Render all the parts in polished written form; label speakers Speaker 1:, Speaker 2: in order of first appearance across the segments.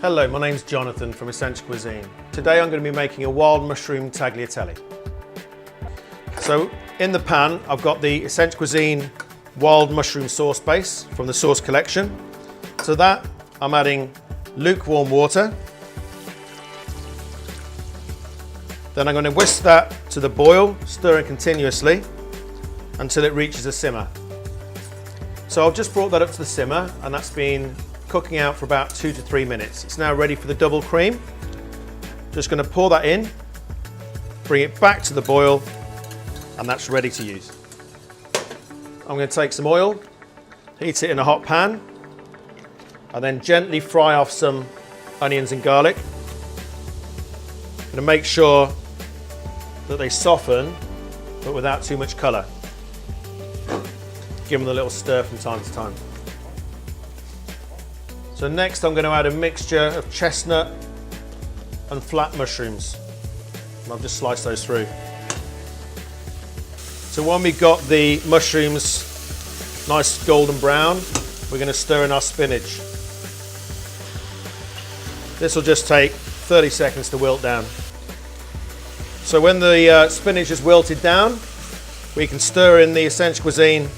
Speaker 1: Hello, my name's Jonathan from Essential Cuisine. Today I'm going to be making a wild mushroom tagliatelle. So in the pan I've got the Essential Cuisine wild mushroom sauce base from the sauce collection. To that I'm adding lukewarm water. Then I'm going to whisk that to the boil, stirring continuously until it reaches a simmer. So I've just brought that up to the simmer and that's been cooking out for about 2 to 3 minutes. It's now ready for the double cream. Just going to pour that in, bring it back to the boil, and that's ready to use. I'm going to take some oil, heat it in a hot pan, and then gently fry off some onions and garlic. I'm going to make sure that they soften, but without too much colour. Give them a little stir from time to time. So next I'm going to add a mixture of chestnut and flat mushrooms. And I've just sliced those through. So when we've got the mushrooms nice golden brown, we're going to stir in our spinach. This will just take 30 seconds to wilt down. So when the spinach is wilted down, we can stir in the Essential Cuisine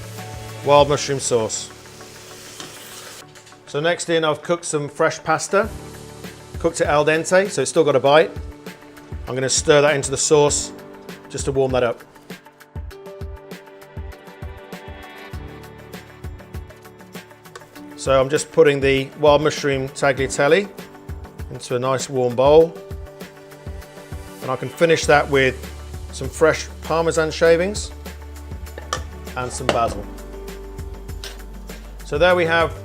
Speaker 1: wild mushroom sauce. So next in I've cooked some fresh pasta, cooked it al dente so it's still got a bite. I'm going to stir that into the sauce just to warm that up. So I'm just putting the wild mushroom tagliatelle into a nice warm bowl. And I can finish that with some fresh parmesan shavings and some basil. So there we have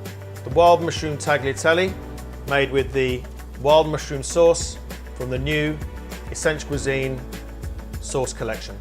Speaker 1: the wild mushroom tagliatelle made with the wild mushroom sauce from the new Essential Cuisine sauce collection.